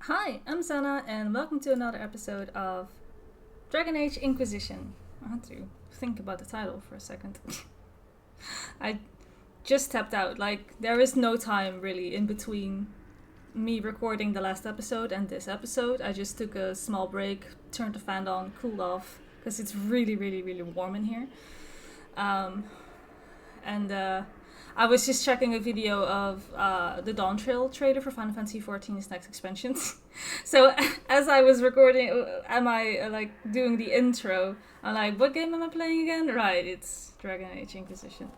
Hi, I'm Sana, and welcome to another episode of Dragon Age Inquisition. I had to think about the title for a second. I just tapped out. Like, there is no time really in between me recording the last episode and this episode. I just took a small break, turned the fan on, cooled off, because it's really, really, really warm in here. Um, and I was just checking a video of the Dawn Trail trailer for Final Fantasy XIV's next expansion. So as I was recording, am I like doing the intro? I'm like, what game am I playing again? Right, it's Dragon Age Inquisition.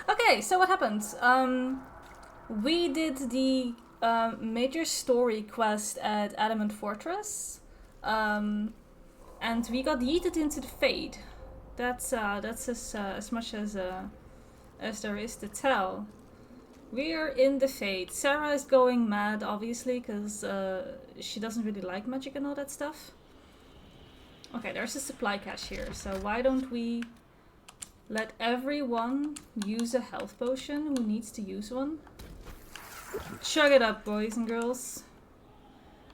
Okay, so what happened? We did the major story quest at Adamant Fortress, and we got yeeted into the Fade. That's as much as there is to tell. We're in the Fade. Sarah is going mad, obviously, because she doesn't really like magic and all that stuff. Okay, there's a supply cache here, so why don't we let everyone use a health potion who needs to use one? Chug it up, boys and girls.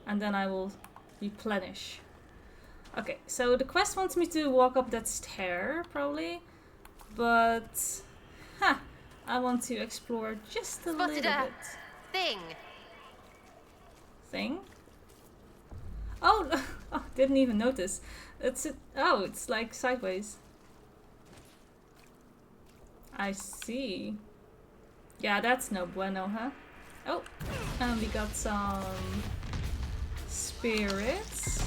And then I will replenish. Okay, so the quest wants me to walk up that stair, probably. But, I want to explore just a little bit. Thing. Thing? Oh, oh, didn't even notice. It's like sideways. I see. Yeah, that's no bueno, huh? Oh, and we got some spirits.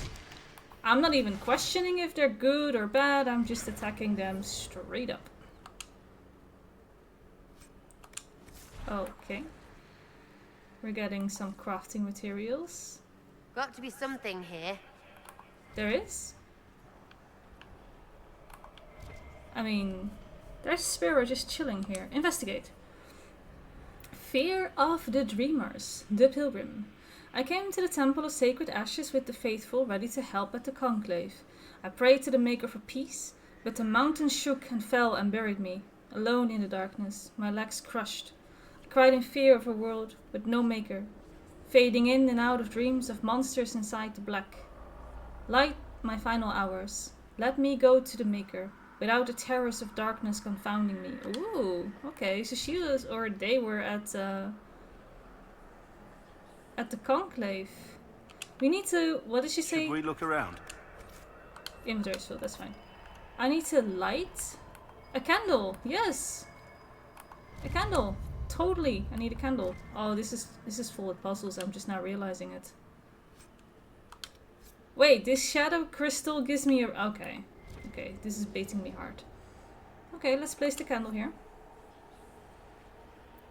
I'm not even questioning if they're good or bad. I'm just attacking them straight up. Okay. We're getting some crafting materials. Got to be something here. There is? I mean, there's a sparrow just chilling here. Investigate. Fear of the Dreamers, the Pilgrim. I came to the Temple of Sacred Ashes with the faithful, ready to help at the conclave. I prayed to the Maker for peace, but the mountain shook and fell and buried me, alone in the darkness, my legs crushed. I cried in fear of a world with no maker, fading in and out of dreams of monsters inside the black. Light my final hours. Let me go to the Maker, without the terrors of darkness confounding me. Ooh, okay, so she was, or they were at the conclave. We need to, what did she say? Should we look around? Inventory's full, that's fine. I need to light a candle, yes! A candle, totally, I need a candle. Oh, this is full of puzzles, I'm just now realizing it. Wait, this shadow crystal gives me a, okay. Okay, this is baiting me hard. Okay, let's place the candle here.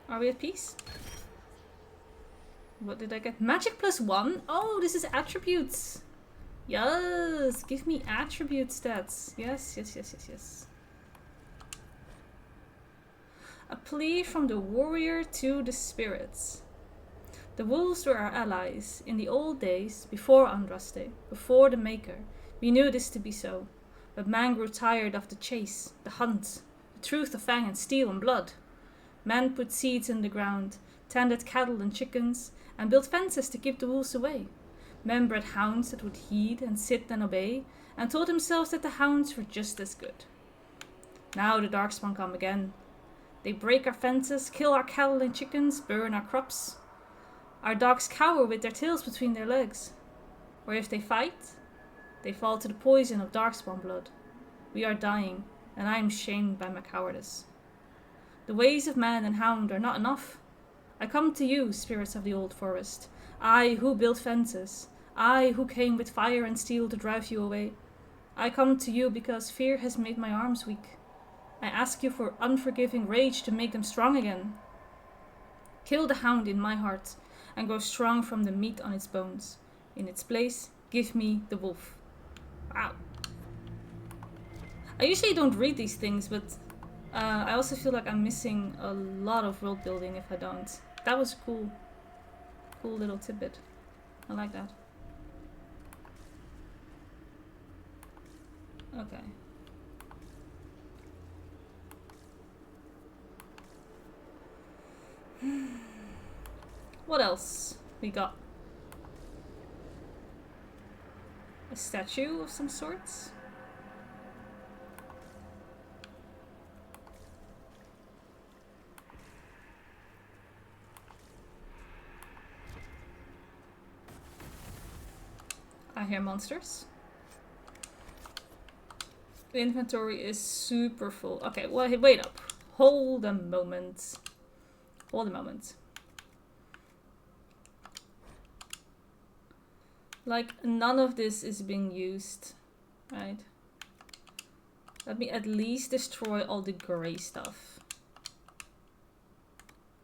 Are we at peace? What did I get? Magic +1? Oh, this is attributes. Yes, give me attribute stats. Yes, yes, yes, yes, yes. A plea from the warrior to the spirits. The wolves were our allies. In the old days, before Andraste, before the Maker, we knew this to be so. But man grew tired of the chase, the hunt, the truth of fang and steel and blood. Man put seeds in the ground, tended cattle and chickens, and built fences to keep the wolves away. Men bred hounds that would heed and sit and obey, and told themselves that the hounds were just as good. Now the Darkspawn come again. They break our fences, kill our cattle and chickens, burn our crops. Our dogs cower with their tails between their legs. Or if they fight, they fall to the poison of Darkspawn blood. We are dying, and I am shamed by my cowardice. The ways of man and hound are not enough. I come to you, spirits of the old forest. I who built fences. I who came with fire and steel to drive you away. I come to you because fear has made my arms weak. I ask you for unforgiving rage to make them strong again. Kill the hound in my heart, and grow strong from the meat on its bones. In its place, give me the wolf. Wow. I usually don't read these things, but I also feel like I'm missing a lot of world building if I don't. That was cool. Cool little tidbit. I like that. Okay. What else we got? A statue of some sorts? I hear monsters. The inventory is super full. Okay, well, wait up. Hold a moment. Hold a moment. Like, none of this is being used, right? Let me at least destroy all the grey stuff.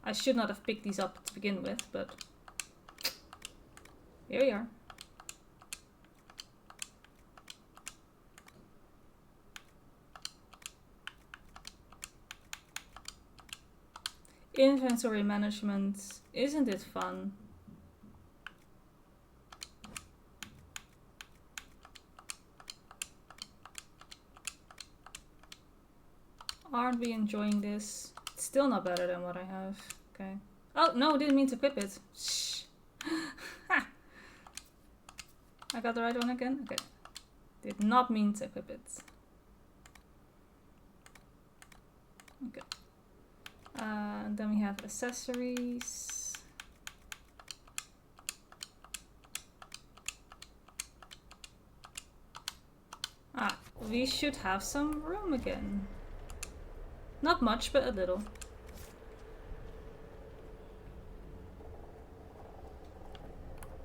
I should not have picked these up to begin with, but here we are. Inventory management, isn't it fun? Aren't we enjoying this? It's still not better than what I have. Okay. Oh, no, didn't mean to equip it. Shh. I got the right one again? Okay. Did not mean to equip it. Okay. Then we have accessories. Ah, we should have some room again. Not much, but a little.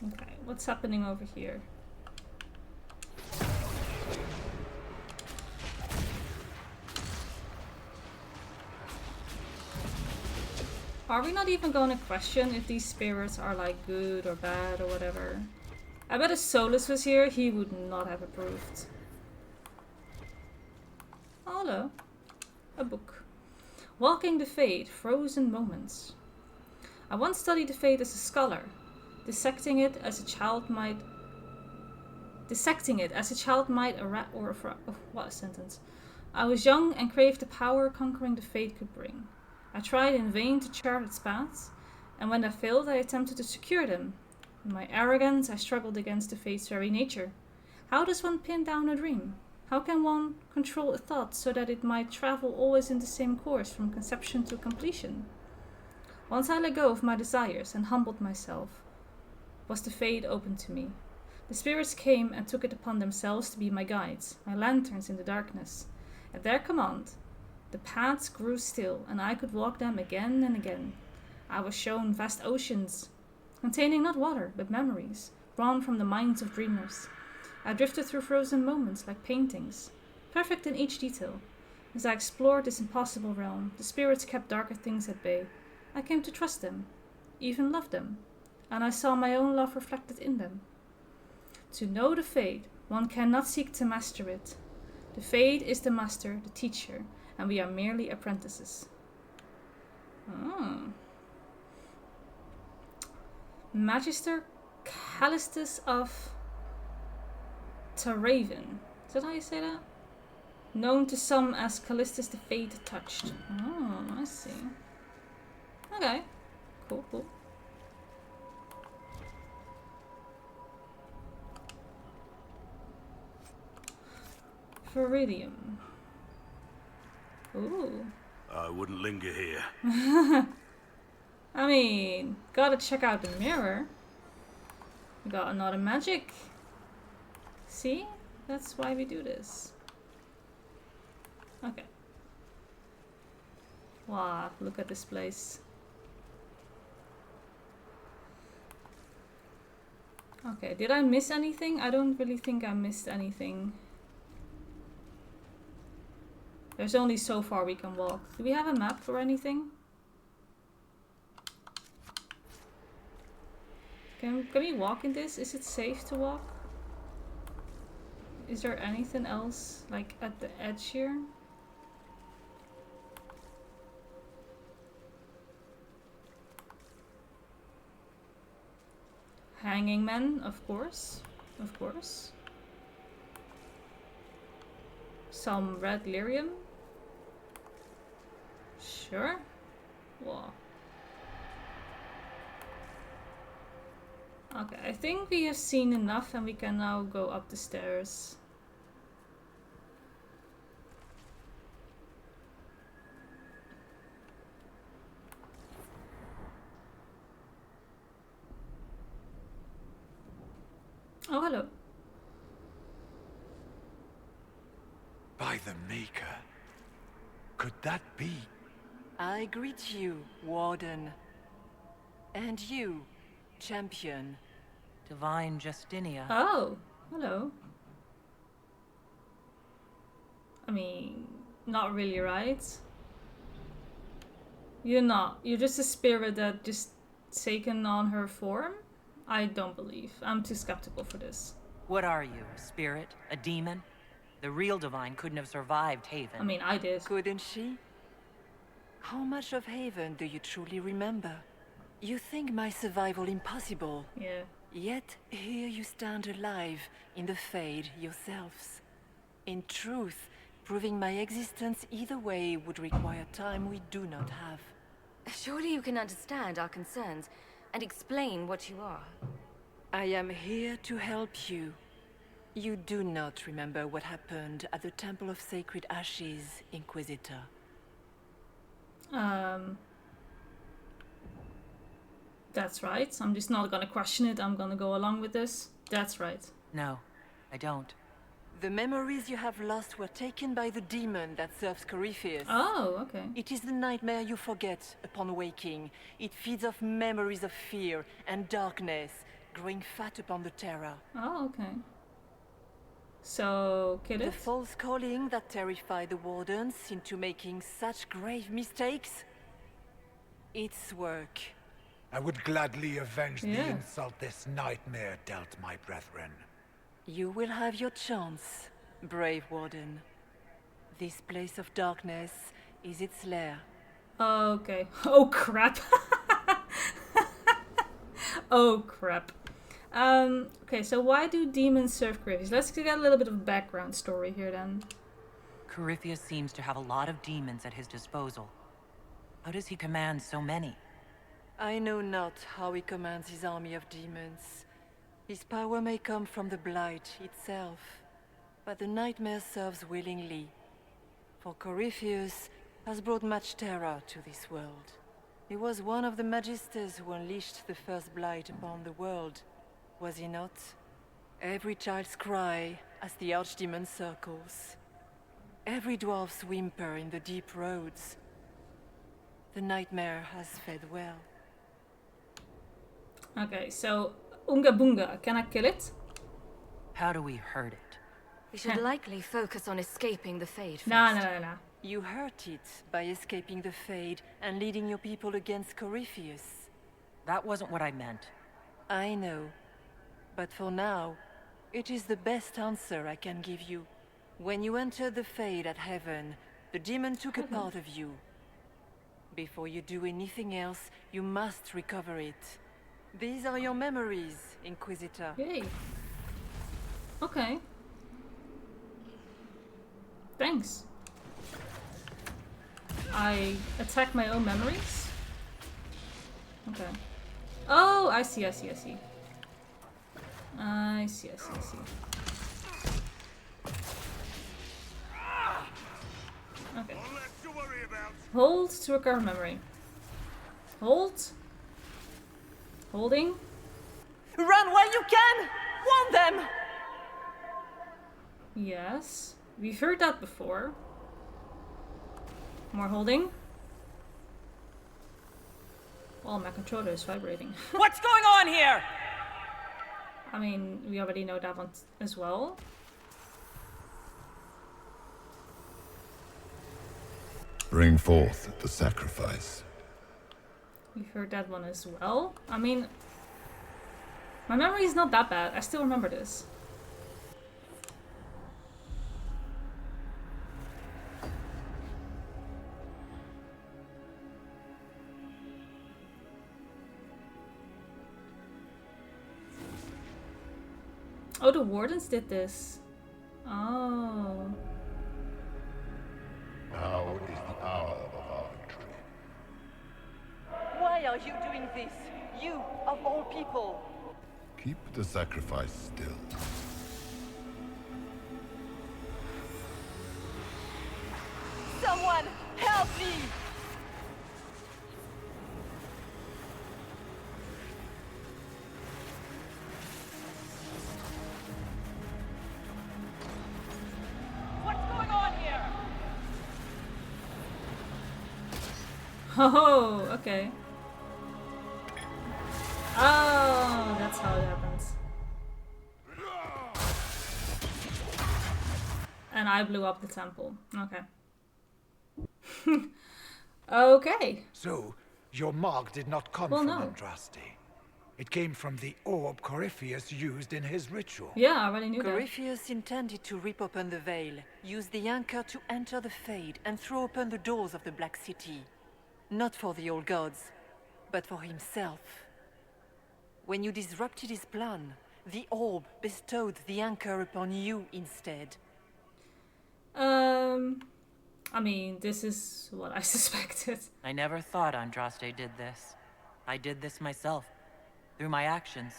Okay, what's happening over here? Are we not even going to question if these spirits are like good or bad or whatever? I bet if Solus was here, he would not have approved. Oh, hello. A book. Walking the Fate, Frozen Moments. I once studied the Fate as a scholar, dissecting it as a child might what a sentence. I was young and craved the power conquering the Fate could bring. I tried in vain to chart its paths, and when I failed I attempted to secure them. In my arrogance I struggled against the Fate's very nature. How does one pin down a dream? How can one control a thought so that it might travel always in the same course from conception to completion? Once I let go of my desires and humbled myself, was the Fate open to me. The spirits came and took it upon themselves to be my guides, my lanterns in the darkness. At their command, the paths grew still, and I could walk them again and again. I was shown vast oceans, containing not water, but memories, drawn from the minds of dreamers. I drifted through frozen moments like paintings, perfect in each detail. As I explored this impossible realm, the spirits kept darker things at bay. I came to trust them, even love them, and I saw my own love reflected in them. To know the Fate, one cannot seek to master it. The Fate is the master, the teacher, and we are merely apprentices. Magister Callistus of Taraven. Is that how you say that? Known to some as Callistus the Fate Touched. Oh, I see. Okay. Cool, cool. Viridium. Ooh. I wouldn't linger here. I mean, gotta check out the mirror. We got another magic. See? That's why we do this. Okay. Wow, look at this place. Okay, did I miss anything? I don't really think I missed anything. There's only so far we can walk. Do we have a map or anything? Can we walk in this? Is it safe to walk? Is there anything else like at the edge here? Hanging men, of course. Of course. Some red lyrium. Sure. Whoa. Okay, I think we have seen enough and we can now go up the stairs. Oh, hello. By the Maker. Could that be? I greet you, Warden. And you, Champion. Divine Justinia. Oh, hello. I mean, not really, right? You're not. You're just a spirit that just taken on her form? I don't believe. I'm too skeptical for this. What are you, a spirit? A demon? The real Divine couldn't have survived Haven. I mean, I did. Couldn't she? How much of Haven do you truly remember? You think my survival impossible. Yeah. Yet here you stand alive in the Fade yourselves. In truth, proving my existence either way would require time we do not have. Surely you can understand our concerns and explain what you are. I am here to help you. You do not remember what happened at the Temple of Sacred Ashes, Inquisitor. That's right. I'm just not gonna question it. I'm gonna go along with this. That's right. No, I don't. The memories you have lost were taken by the demon that serves Corypheus. Oh, okay. It is the nightmare you forget upon waking. It feeds off memories of fear and darkness, growing fat upon the terror. Oh, okay. So, kill The it? false calling that terrified the Wardens into making such grave mistakes? Its work. I would gladly avenge the Yeah. insult this nightmare dealt my brethren. You will have your chance, brave Warden. This place of darkness is its lair. Okay. Oh, crap. Oh, crap. Okay, so why do demons serve Corypheus? Let's get a little bit of background story here then. Corypheus seems to have a lot of demons at his disposal. How does he command so many? I know not how he commands his army of demons. His power may come from the Blight itself, but the nightmare serves willingly. For Corypheus has brought much terror to this world. He was one of the Magisters who unleashed the first Blight upon the world, was he not? Every child's cry as the Archdemon circles. Every dwarf's whimper in the deep roads. The nightmare has fed well. Okay, so Unga Boonga, can I kill it? How do we hurt it? We should likely focus on escaping the Fade first. Nah. You hurt it by escaping the Fade and leading your people against Corypheus. That wasn't what I meant. I know. But for now, it is the best answer I can give you. When you entered the Fade at Heaven, the demon took a part of you. Before you do anything else, you must recover it. These are your memories, Inquisitor. Yay. Okay. Thanks. I attack my own memories? Okay. Oh, I see. I see. Okay. Hold to recover memory. Hold. Holding. Run while you can! Warn them! Yes. We've heard that before. More holding. Oh, my controller is vibrating. What's going on here? I mean, we already know that one as well. Bring forth the sacrifice. We've heard that one as well. I mean, my memory is not that bad. I still remember this. Oh, the Wardens did this. Oh. Now is the hour of our victory. Why are you doing this? You, of all people! Keep the sacrifice still. Someone help me! Oh, okay. Oh, that's how it happens. And I blew up the temple. Okay. Okay. So, your mark did not come Well, from no. Andraste. It came from the orb Corypheus used in his ritual. Yeah, I already knew that. Corypheus intended to rip open the veil, use the anchor to enter the Fade, and throw open the doors of the Black City. Not for the old gods, but for himself. When you disrupted his plan, the orb bestowed the anchor upon you instead. I mean, this is what I suspected. I never thought Andraste did this. I did this myself, through my actions.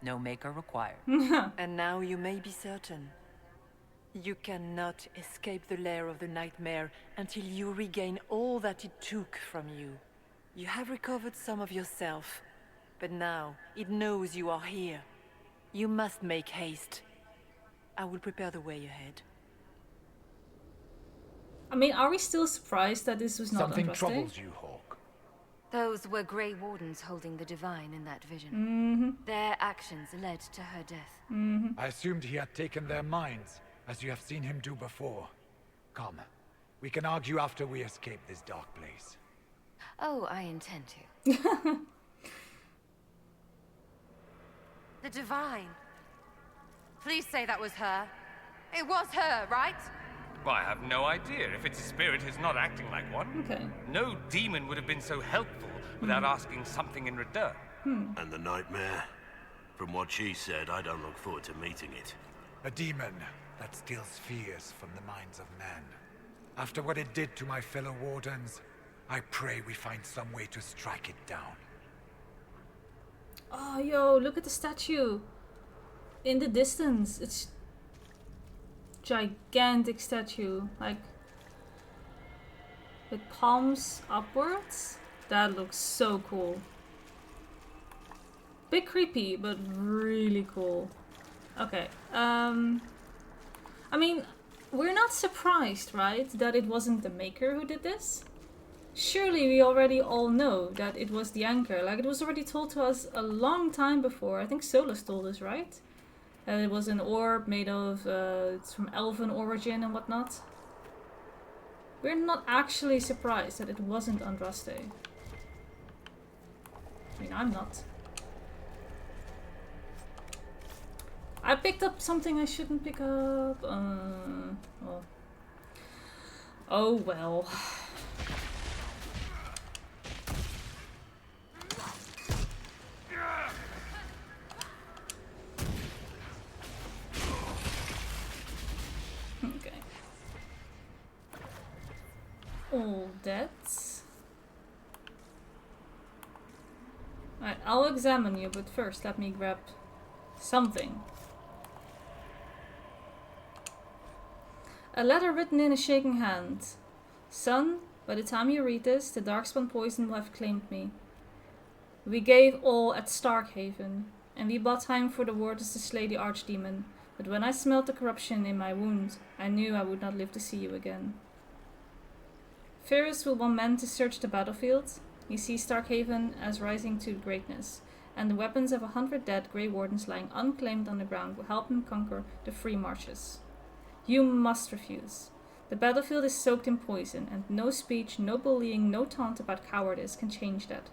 No maker required. And now you may be certain. You cannot escape the lair of the nightmare until you regain all that it took from you. You have recovered some of yourself, but now it knows you are here. You must make haste. I will prepare the way ahead. I mean, are we still surprised that this was not Something Andraste? troubles you, Hawk. Those were Grey Wardens holding the Divine in that vision. Their actions led to her death. I assumed he had taken their minds, as you have seen him do before. Come, we can argue after we escape this dark place. Oh, I intend to. The Divine. Please say that was her. It was her, right? Well, I have no idea. If it's a spirit, it's not acting like one. Okay. No demon would have been so helpful without asking something in return. And the nightmare? From what she said, I don't look forward to meeting it. A demon that steals fears from the minds of men. After what it did to my fellow wardens, I pray we find some way to strike it down. Oh, yo, look at the statue. In the distance. It's gigantic statue. Like, with palms upwards. That looks so cool. Bit creepy, but really cool. Okay. I mean, we're not surprised, right, that it wasn't the Maker who did this? Surely we already all know that it was the Anchor. Like, it was already told to us a long time before. I think Solus told us, right? That it was an orb made of, it's from elven origin and whatnot. We're not actually surprised that it wasn't Andraste. I mean, I'm not. I picked up something I shouldn't pick up. Well. Oh well. Okay. All that. Alright, I'll examine you, but first let me grab something. A letter written in a shaking hand. Son, by the time you read this, the Darkspawn poison will have claimed me. We gave all at Starkhaven, and we bought time for the warders to slay the archdemon, but when I smelled the corruption in my wound, I knew I would not live to see you again. Ferris will want men to search the battlefield. He sees Starkhaven as rising to greatness, and the weapons of 100 dead Grey Wardens lying unclaimed on the ground will help him conquer the free marches. You must refuse. The battlefield is soaked in poison, and no speech, no bullying, no taunt about cowardice can change that.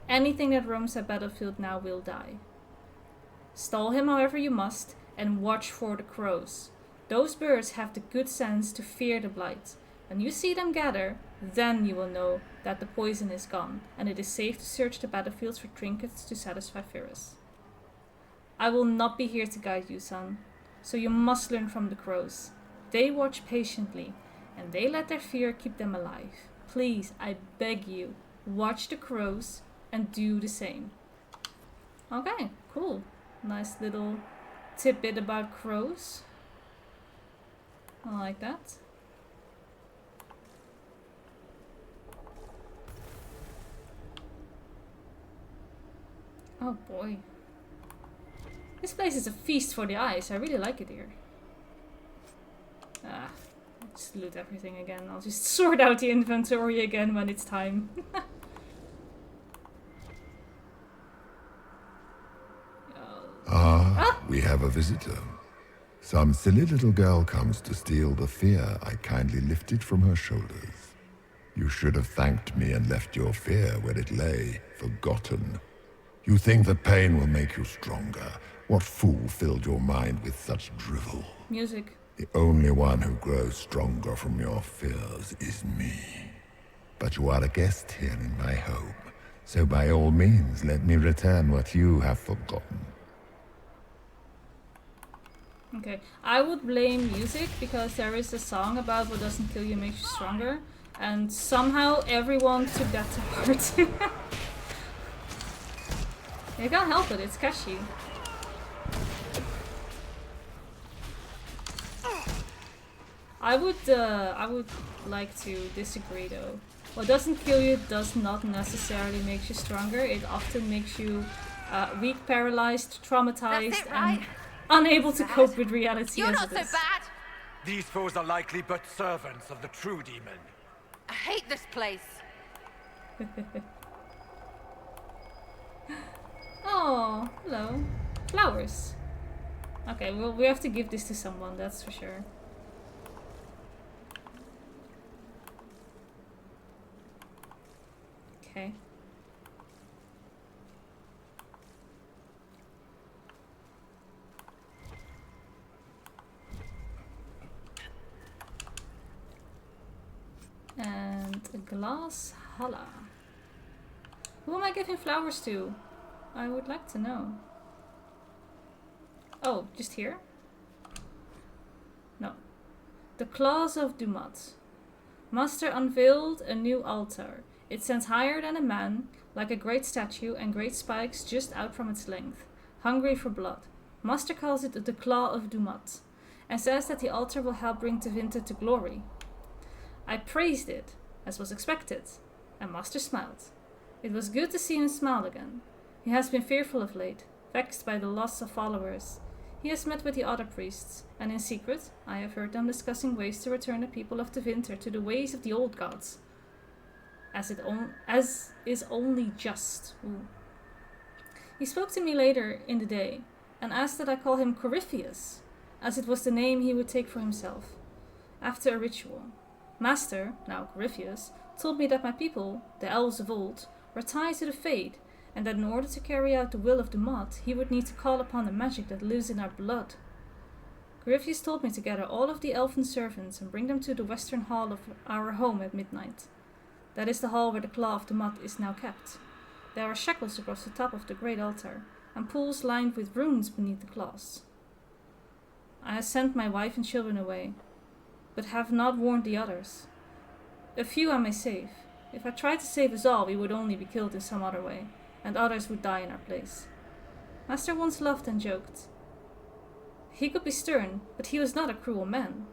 Anything that roams that battlefield now will die. Stall him however you must, and watch for the crows. Those birds have the good sense to fear the blight. When you see them gather, then you will know that the poison is gone, and it is safe to search the battlefields for trinkets to satisfy Ferris. I will not be here to guide you, son. So you must learn from the crows. They watch patiently, and they let their fear keep them alive. Please, I beg you, watch the crows and do the same. Okay, cool. Nice little tidbit about crows. I like that. Oh boy. This place is a feast for the eyes. I really like it here. Ah, I'll just loot everything again. I'll just sort out the inventory again when it's time. We have a visitor. Some silly little girl comes to steal the fear I kindly lifted from her shoulders. You should have thanked me and left your fear where it lay, forgotten. You think that pain will make you stronger. What fool filled your mind with such drivel? Music. The only one who grows stronger from your fears is me. But you are a guest here in my home, so by all means let me return what you have forgotten. Okay, I would blame music because there is a song about what doesn't kill you makes you stronger, and somehow everyone took that to heart. You can't help it, it's catchy. I would like to disagree though. What doesn't kill you does not necessarily make you stronger. It often makes you weak, paralyzed, traumatized, and unable to cope with reality. You're as not it so is. bad! These foes are likely but servants of the true demon. I hate this place. Oh, hello. Flowers. Okay, well, we have to give this to someone, that's for sure. Okay. And a glass holla. Who am I giving flowers to? I would like to know. Oh, just here? No. The Claws of Dumat. Master unveiled a new altar. It stands higher than a man, like a great statue, and great spikes just out from its length, hungry for blood. Master calls it the Claw of Dumat, and says that the altar will help bring Tevinter to glory. I praised it, as was expected, and Master smiled. It was good to see him smile again. He has been fearful of late, vexed by the loss of followers. He has met with the other priests, and in secret I have heard them discussing ways to return the people of Tevinter to the ways of the old gods. As is only just. Ooh. He spoke to me later in the day, and asked that I call him Corypheus, as it was the name he would take for himself, after a ritual. Master, now Corypheus, told me that my people, the elves of old, were tied to the Fade, and that in order to carry out the will of Dumat, he would need to call upon the magic that lives in our blood. Corypheus told me to gather all of the elven servants and bring them to the western hall of our home at midnight. That is the hall where the Claw of Dumat is now kept. There are shackles across the top of the great altar, and pools lined with runes beneath the claws. I have sent my wife and children away, but have not warned the others. A few I may save. If I tried to save us all, we would only be killed in some other way, and others would die in our place. Master once laughed and joked. He could be stern, but he was not a cruel man.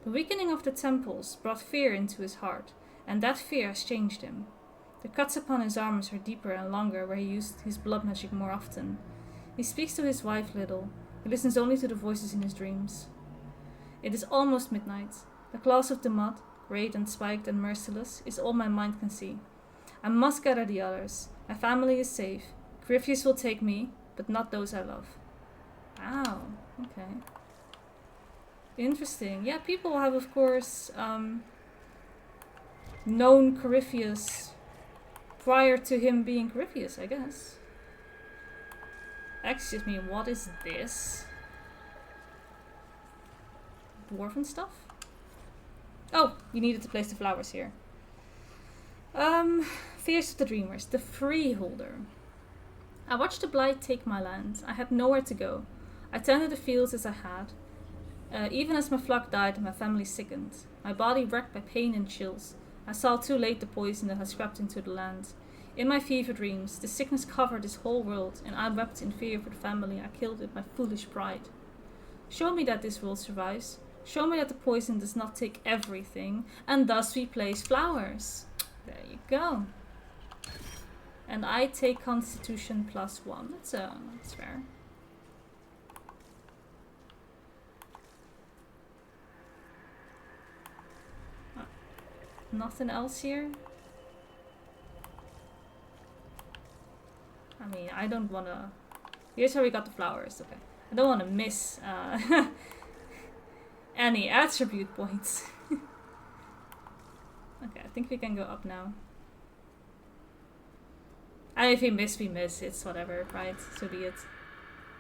The weakening of the temples brought fear into his heart, and that fear has changed him. The cuts upon his arms are deeper and longer where he used his blood magic more often. He speaks to his wife little. He listens only to the voices in his dreams. It is almost midnight. The claws of the mud, great and spiked and merciless, is all my mind can see. I must gather the others. My family is safe. Corypheus will take me, but not those I love. Wow, okay. Interesting. Yeah, people have, of course, known Corypheus prior to him being Corypheus, I guess. Excuse me, what is this? Dwarven stuff? Oh, you needed to place the flowers here. Fears of the Dreamers, the Freeholder. I watched the Blight take my land. I had nowhere to go. I tended the fields as I had. Even as my flock died and my family sickened, my body wrecked by pain and chills, I saw too late the poison that had crept into the land. In my fever dreams, the sickness covered this whole world, and I wept in fear for the family I killed with my foolish pride. Show me that this world survives. Show me that the poison does not take everything, and thus we place flowers. There you go. And I take Constitution +1. That's fair. Nothing else here? I mean, I don't wanna... Here's how we got the flowers, okay. I don't wanna miss any attribute points. Okay, I think we can go up now. And if we miss, we miss. It's whatever, right? So be it.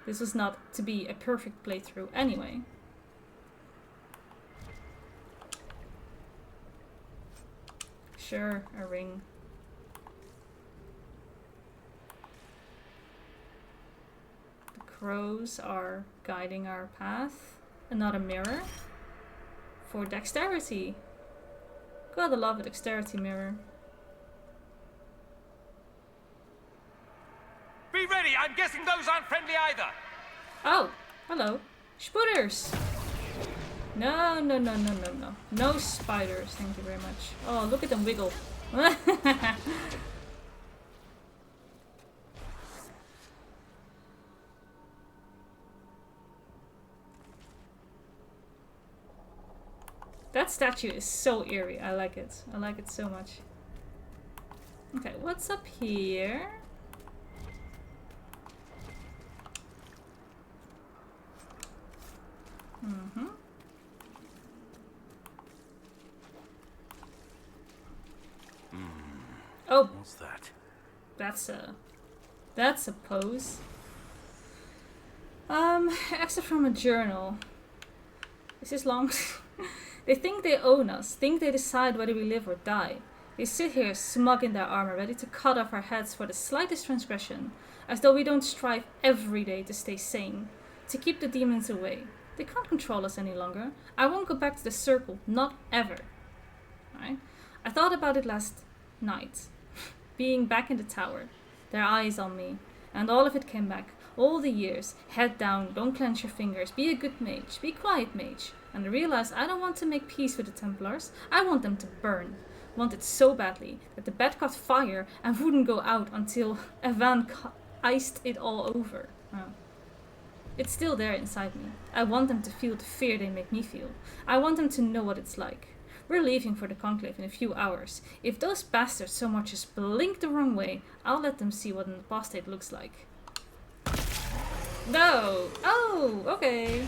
This was not to be a perfect playthrough anyway. Sure, a ring. The crows are guiding our path. Another mirror. For dexterity. Gotta love a dexterity mirror. Be ready! I'm guessing those aren't friendly either! Oh, hello. Spooters! No. No spiders, thank you very much. Oh, look at them wiggle. That statue is so eerie. I like it. I like it so much. Okay, what's up here? Mm-hmm. Oh, What's that? That's a pose. Except from a journal. Is this long? They think they own us, think they decide whether we live or die. They sit here smug in their armor, ready to cut off our heads for the slightest transgression, as though we don't strive every day to stay sane, to keep the demons away. They can't control us any longer. I won't go back to the circle, not ever. Right? I thought about it last night, being back in the tower, their eyes on me, and all of it came back. All the years, head down, don't clench your fingers, be a good mage, be quiet mage. And I realized I don't want to make peace with the Templars, I want them to burn. Want it so badly that the bed caught fire and wouldn't go out until Evan iced it all over. Oh. It's still there inside me. I want them to feel the fear they make me feel. I want them to know what it's like. We're leaving for the Conclave in a few hours. If those bastards so much as blink the wrong way, I'll let them see what an apostate looks like. No! Oh, okay.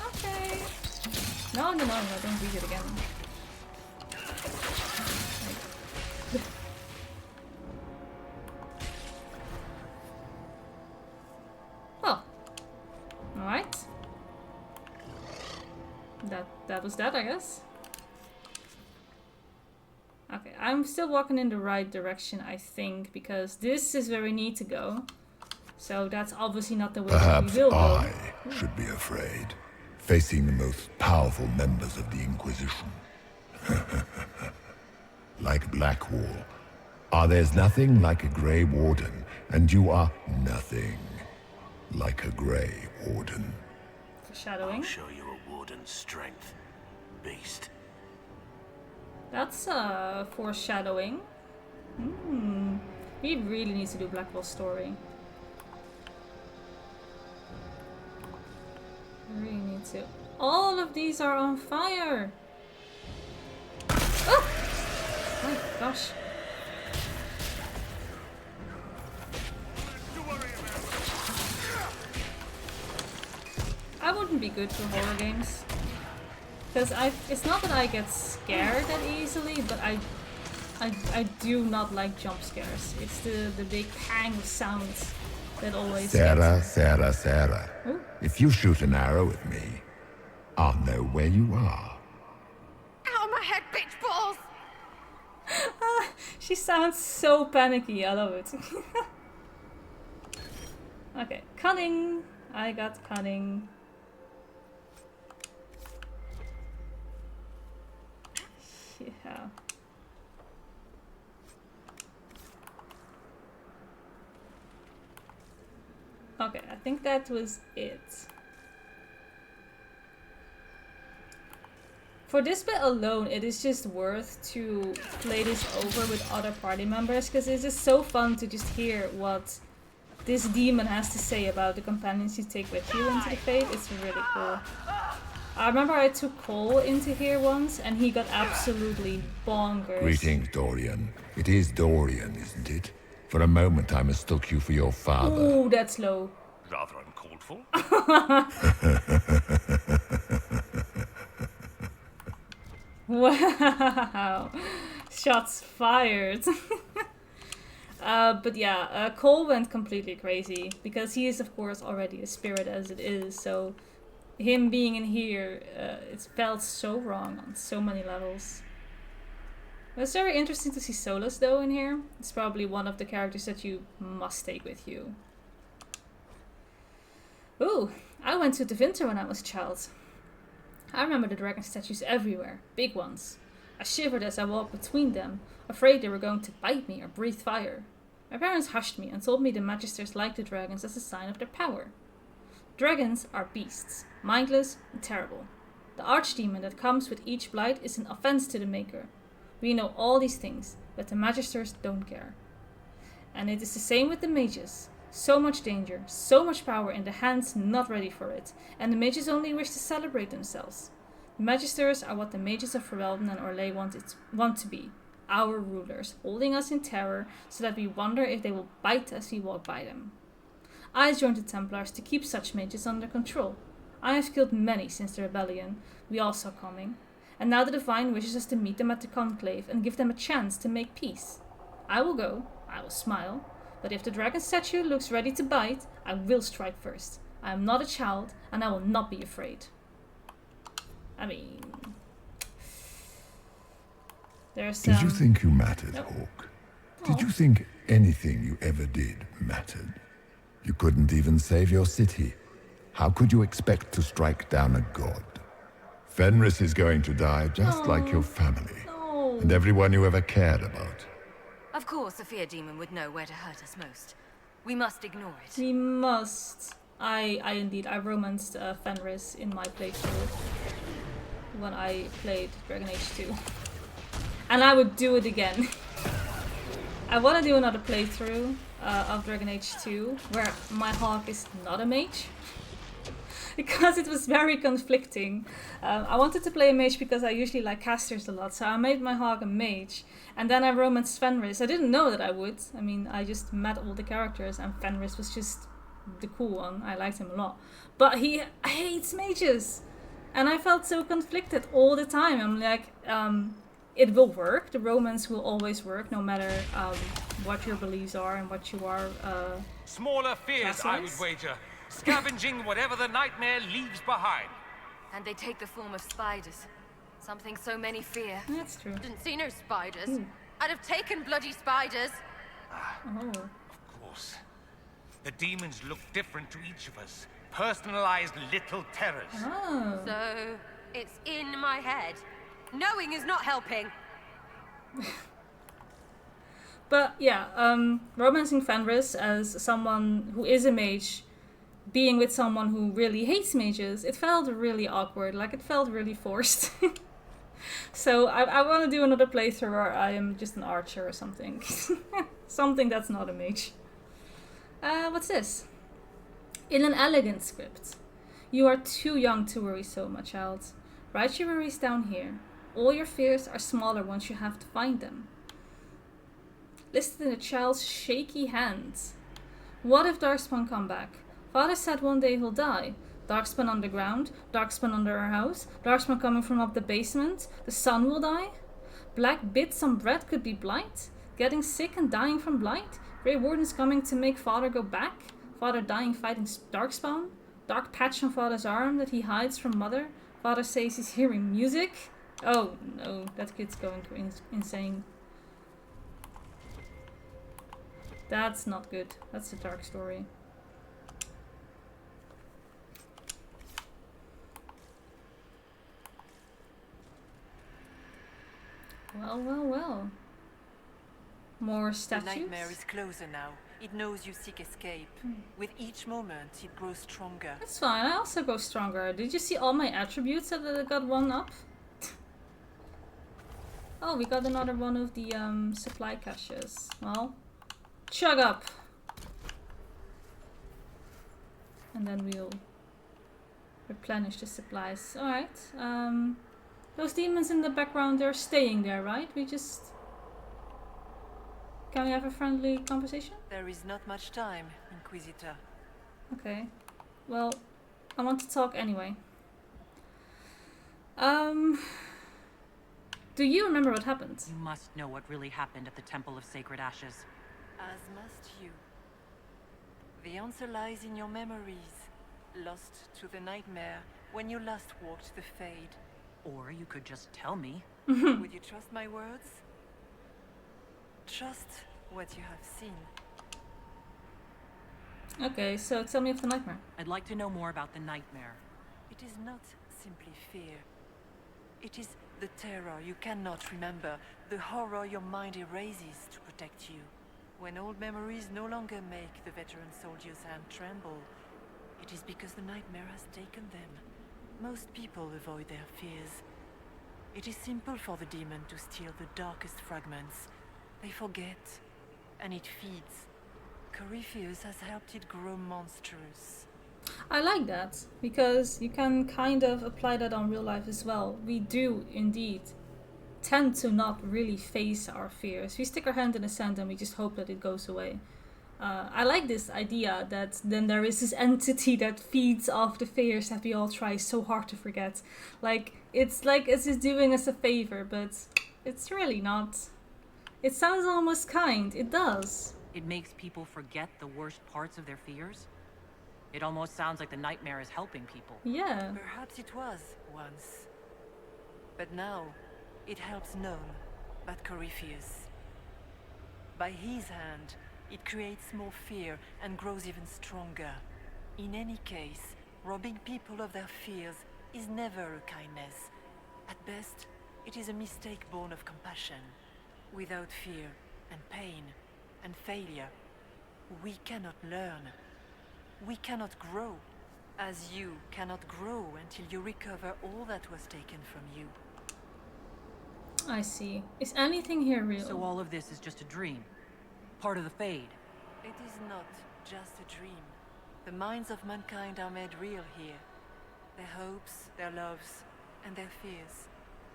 Okay. No, don't read it again. Well. Alright. That was that, I guess. Okay, I'm still walking in the right direction, I think, because this is where we need to go. So that's obviously not the way Perhaps we will go. I should be afraid, facing the most powerful members of the Inquisition. Like Blackwall, there's nothing like a Grey Warden, and you are nothing like a Grey Warden. Foreshadowing. I'll show you a warden's strength, beast. That's foreshadowing. We really need to do Blackwall's story. We really need to. All of these are on fire! Oh! My gosh. I wouldn't be good for horror games. Because it's not that I get scared that easily, but I do not like jump scares. It's the big pang of sounds that always Sarah. Ooh. If you shoot an arrow at me, I'll know where you are. Out of my head, bitch balls! She sounds so panicky, I love it. Okay, cunning! I got cunning. Yeah. Okay, I think that was it. For this bit alone, it is just worth to play this over with other party members, because it's just so fun to just hear what this demon has to say about the companions you take with you into the Fate. It's really cool. I remember I took Cole into here once, and he got absolutely bonkers. Greetings, Dorian. It is Dorian, isn't it? For a moment I mistook you for your father. Ooh, that's low. Rather uncalled for. Wow. Shots fired. But yeah, Cole went completely crazy, because he is of course already a spirit as it is, so him being in here, it felt so wrong on so many levels. It's very interesting to see Solus though in here. It's probably one of the characters that you must take with you. Ooh, I went to the Winter when I was a child. I remember the dragon statues everywhere, big ones. I shivered as I walked between them, afraid they were going to bite me or breathe fire. My parents hushed me and told me the Magisters liked the dragons as a sign of their power. Dragons are beasts, mindless and terrible. The archdemon that comes with each blight is an offense to the Maker. We know all these things, but the Magisters don't care. And it is the same with the mages. So much danger, so much power in the hands not ready for it, and the mages only wish to celebrate themselves. The Magisters are what the mages of Ferelden and Orlais want to be. Our rulers, holding us in terror so that we wonder if they will bite as we walk by them. I joined the Templars to keep such mages under control. I have killed many since the rebellion we all saw coming, and now the Divine wishes us to meet them at the Conclave and give them a chance to make peace. I will go, I will smile, but if the dragon statue looks ready to bite, I will strike first. I am not a child, and I will not be afraid. I mean... There's Did you think you mattered, Nope. Hawk? Did you think anything you ever did mattered? You couldn't even save your city. How could you expect to strike down a god? Fenris is going to die just like your family. No. And everyone you ever cared about. Of course, the fear demon would know where to hurt us most. We must ignore it. We must. I romanced Fenris in my playthrough when I played Dragon Age 2. And I would do it again. I want to do another playthrough of Dragon Age 2 where my Hawk is not a mage. Because it was very conflicting. I wanted to play a mage because I usually like casters a lot, so I made my Hawk a mage. And then I romanced Fenris. I didn't know that I would. I mean, I just met all the characters and Fenris was just the cool one. I liked him a lot. But he hates mages. And I felt so conflicted all the time. I'm like, it will work. The romance will always work, no matter what your beliefs are and what you are. Smaller fears, I would wager. Scavenging whatever the nightmare leaves behind. And they take the form of spiders. Something so many fear. That's true. Didn't see no spiders. I'd have taken bloody spiders. Oh. Of course. The demons look different to each of us. Personalized little terrors. Oh. So, it's in my head. Knowing is not helping. But yeah, romancing Fenris as someone who is a mage, being with someone who really hates mages, it felt really awkward. Like, it felt really forced. So I want to do another playthrough where I am just an archer or something. Something that's not a mage. What's this? In an elegant script. You are too young to worry so, my child. Write your worries down here. All your fears are smaller once you have to find them. Listen to the child's shaky hands. What if Darkspawn come back? Father said one day he'll die. Darkspawn underground, Darkspawn under our house, Darkspawn coming from up the basement. The sun will die. Black bits on bread could be blight. Getting sick and dying from blight. Grey Warden's coming to make Father go back. Father dying fighting Darkspawn. Dark patch on Father's arm that he hides from Mother. Father says he's hearing music. Oh no, that kid's going insane. That's not good. That's a dark story. Well, well, well. More The statues. nightmare is closer now. It knows you seek escape. With each moment, it grows stronger. That's fine, I also go stronger. Did you see all my attributes that I got one up? Oh, we got another one of the supply caches. Well, chug up! And then we'll replenish the supplies. Alright. Those demons in the background, they're staying there, right? Can we have a friendly conversation? There is not much time, Inquisitor. Okay. Well, I want to talk anyway. Do you remember what happened? You must know what really happened at the Temple of Sacred Ashes. As must you. The answer lies in your memories, lost to the nightmare when you last walked the Fade. Or you could just tell me. Would you trust my words? Trust what you have seen. Okay, so tell me of the nightmare. I'd like to know more about the nightmare. It is not simply fear. It is the terror you cannot remember, the horror your mind erases to protect you. When old memories no longer make the veteran soldier's hand tremble, it is because the nightmare has taken them. Most people avoid their fears. It is simple for the demon to steal the darkest fragments. They forget, and it feeds. Corypheus has helped it grow monstrous. I like that, because you can kind of apply that on real life as well. We do, indeed, tend to not really face our fears. We stick our hand in the sand and we just hope that it goes away. I like this idea that then there is this entity that feeds off the fears that we all try so hard to forget. It's like it's just doing us a favor, but it's really not. It sounds almost kind. It does. It makes people forget the worst parts of their fears? It almost sounds like the nightmare is helping people. Yeah. Perhaps it was once. But now, it helps none but Corypheus. By his hand, it creates more fear and grows even stronger. In any case, robbing people of their fears is never a kindness. At best, it is a mistake born of compassion. Without fear and pain and failure, we cannot learn. We cannot grow, as you cannot grow until you recover all that was taken from you. I see. Is anything here real? So all of this is just a dream? Part of the Fade? It is not just a dream. The minds of mankind are made real here. Their hopes, their loves, and their fears.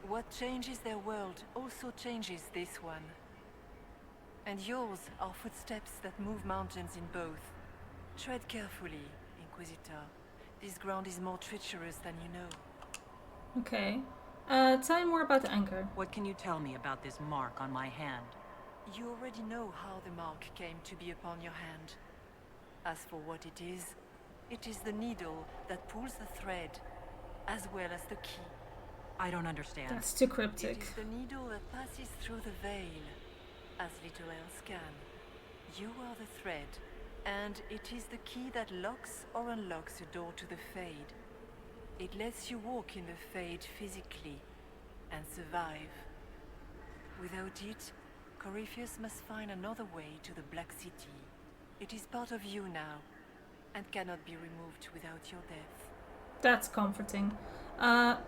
What changes their world also changes this one. And yours are footsteps that move mountains in both. Tread carefully, Inquisitor. This ground is more treacherous than you know. Okay. Tell me more about the anchor. What can you tell me about this mark on my hand? You already know how the mark came to be upon your hand. As for what it is the needle that pulls the thread, as well as the key. I don't understand. That's too cryptic. It is the needle that passes through the veil, as little else can. You are the thread, and it is the key that locks or unlocks a door to the Fade. It lets you walk in the Fade physically, and survive. Without it, Corypheus must find another way to the Black City. It is part of you now, and cannot be removed without your death. That's comforting.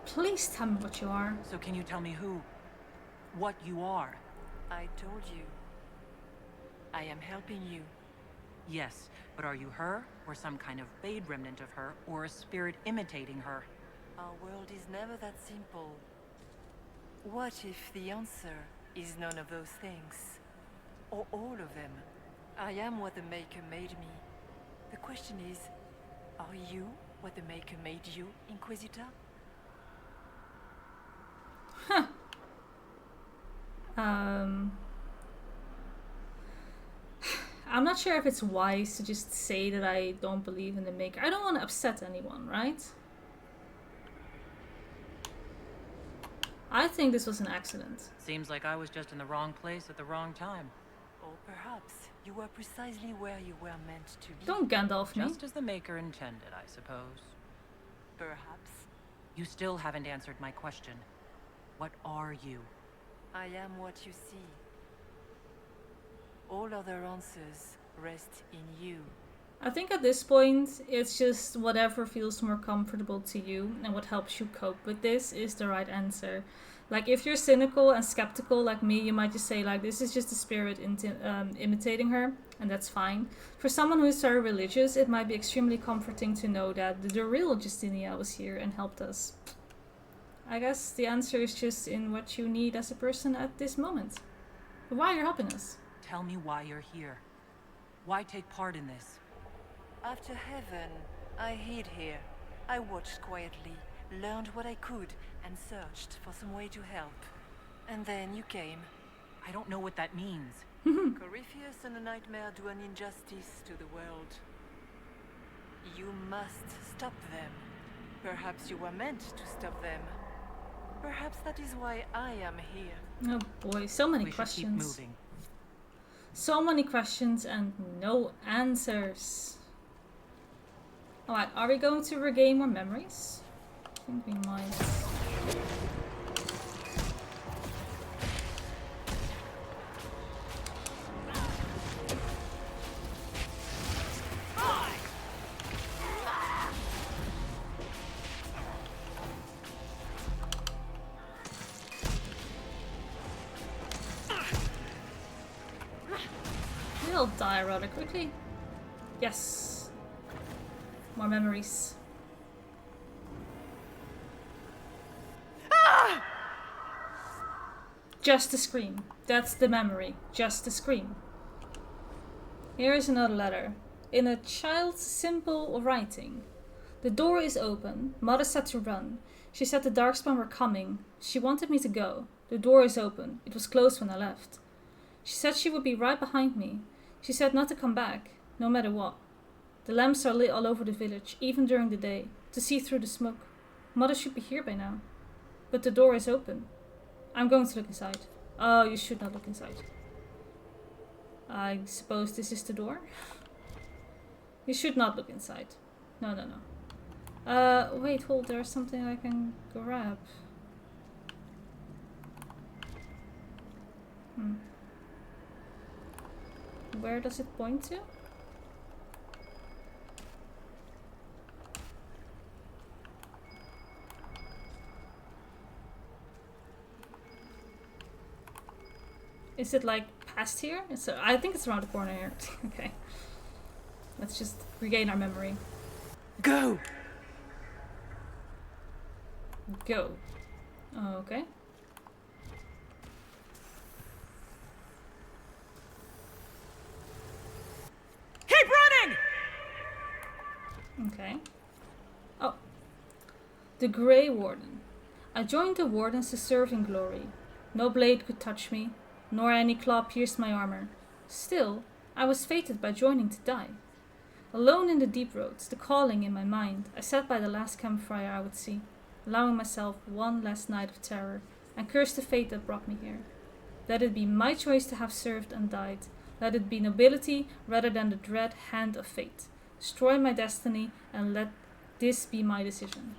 Please tell me what you are. So can you tell me what you are? I told you. I am helping you. Yes, but are you her, or some kind of Fade remnant of her, or a spirit imitating her? Our world is never that simple. What if the answer is none of those things? Or all of them? I am what the Maker made me. The question is, are you what the Maker made you, Inquisitor? Huh. I'm not sure if it's wise to just say that I don't believe in the Maker. I don't want to upset anyone, right? I think this was an accident. Seems like I was just in the wrong place at the wrong time. Or perhaps you were precisely where you were meant to be. Don't Gandalf me. Just as the Maker intended, I suppose. Perhaps. You still haven't answered my question. What are you? I am what you see. All other answers rests in you. I think at this point, it's just whatever feels more comfortable to you and what helps you cope with this is the right answer. Like, if you're cynical and skeptical like me, you might just say, like, this is just the spirit imitating her, and that's fine. For someone who is very religious, it might be extremely comforting to know that the real Justinia was here and helped us. I guess the answer is just in what you need as a person at this moment. Why you're helping us? Tell me why you're here. Why take part in this? After heaven, I hid here. I watched quietly, learned what I could, and searched for some way to help. And then you came. I don't know what that means. Corypheus and the Nightmare do an injustice to the world. You must stop them. Perhaps you were meant to stop them. Perhaps that is why I am here. Oh boy, so many We should questions. keep moving. So many questions and no answers. Alright, are we going to regain more memories? I think we might. We'll die rather quickly. Yes. More memories. Just a scream. That's the memory. Just a scream. Here is another letter. In a child's simple writing. The door is open. Mother said to run. She said the Darkspawn were coming. She wanted me to go. The door is open. It was closed when I left. She said she would be right behind me. She said not to come back, no matter what. The lamps are lit all over the village, even during the day, to see through the smoke. Mother should be here by now. But the door is open. I'm going to look inside. Oh, you should not look inside. I suppose this is the door? You should not look inside. No, no, no. Wait, hold, there's something I can grab. Where does it point to? Is it like past here? I think it's around the corner here. Okay. Let's just regain our memory. Go! Go. Okay. Keep running! Okay. Oh. The Grey Warden. I joined the Wardens to serve in glory. No blade could touch me, nor any claw pierced my armor. Still, I was fated by joining to die. Alone in the deep roads, the calling in my mind, I sat by the last campfire I would see, allowing myself one last night of terror, and cursed the fate that brought me here. Let it be my choice to have served and died. Let it be nobility rather than the dread hand of fate. Destroy my destiny and let this be my decision.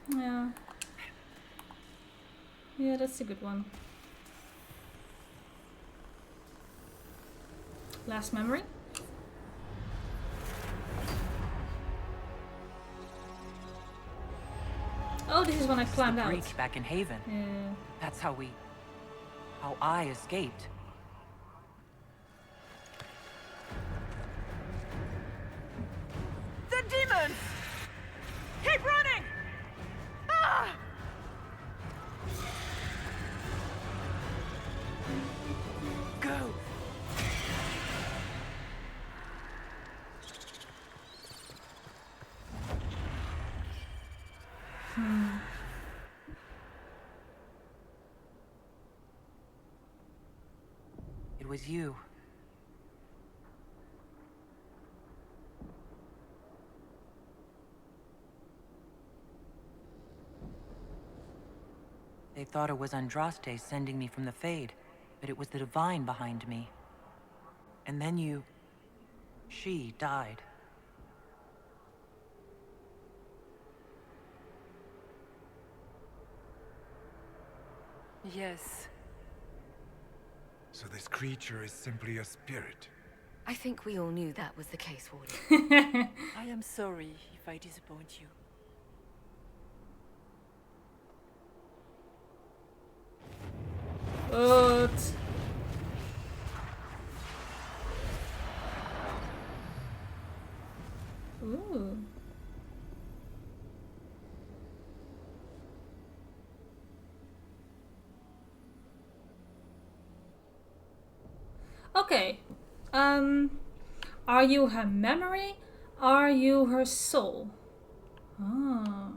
Yeah. Yeah, that's a good one. Last memory. Oh, this is when I climbed out. Breach back in Haven. Yeah. That's how I escaped. The demons! Keep running! Ah! Go! It was you. They thought it was Andraste sending me from the Fade, but it was the Divine behind me. And then she died. Yes. So this creature is simply a spirit. I think we all knew that was the case, Warden. I am sorry if I disappoint you. What? Ooh. Okay. Are you her memory? Are you her soul? Oh.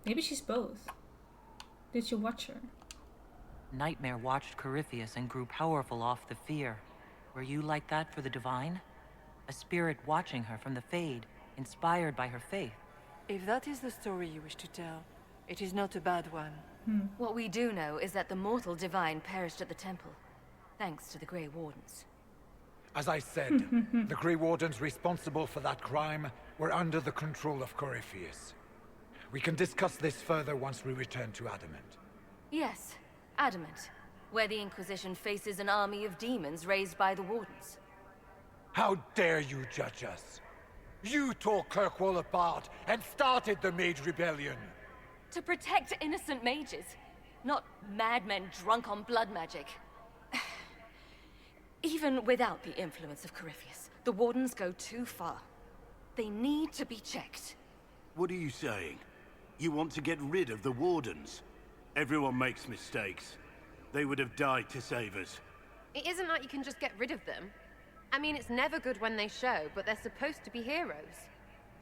Maybe she's both. Did you watch her? Nightmare watched Corypheus and grew powerful off the fear. Were you like that for the Divine? A spirit watching her from the Fade, inspired by her faith. If that is the story you wish to tell, it is not a bad one. What we do know is that the mortal Divine perished at the temple, thanks to the Grey Wardens. As I said, the Grey Wardens responsible for that crime were under the control of Corypheus. We can discuss this further once we return to Adamant. Yes, Adamant, where the Inquisition faces an army of demons raised by the Wardens. How dare you judge us? You tore Kirkwall apart and started the Mage Rebellion. To protect innocent mages, not madmen drunk on blood magic. Even without the influence of Corypheus, the Wardens go too far. They need to be checked. What are you saying? You want to get rid of the Wardens? Everyone makes mistakes. They would have died to save us. It isn't like you can just get rid of them. I mean, it's never good when they show, but they're supposed to be heroes.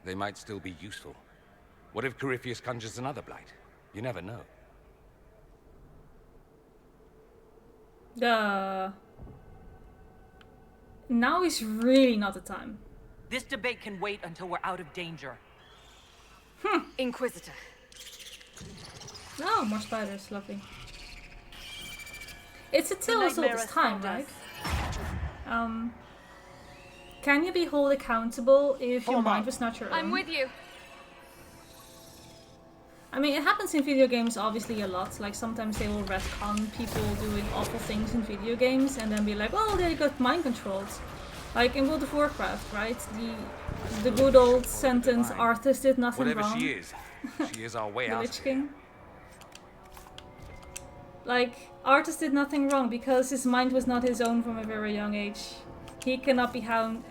They might still be useful. What if Corypheus conjures another blight? You never know. Now is really not the time. This debate can wait until we're out of danger. Inquisitor. Oh, more spiders, lovely. It's a tale as old as time, right? Can you be held accountable if your mind was not your own? I'm with you. I mean, it happens in video games obviously a lot. Like, sometimes they will retcon people doing awful things in video games and then be like, oh, they got mind controlled. Like in World of Warcraft, right? The good old sentence, Arthas did nothing Whatever wrong. she is our way The out Lich of King. here. Like, Arthas did nothing wrong because his mind was not his own from a very young age. He cannot be held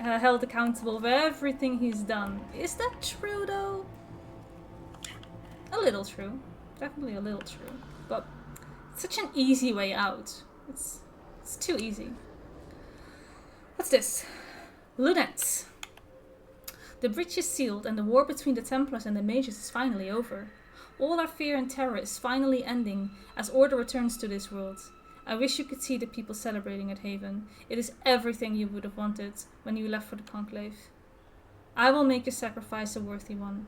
accountable for everything he's done. Is that true, though? A little true. Definitely a little true. But it's such an easy way out. It's too easy. What's this? Lunettes. The bridge is sealed and the war between the Templars and the Mages is finally over. All our fear and terror is finally ending as order returns to this world. I wish you could see the people celebrating at Haven. It is everything you would have wanted when you left for the Conclave. I will make your sacrifice a worthy one.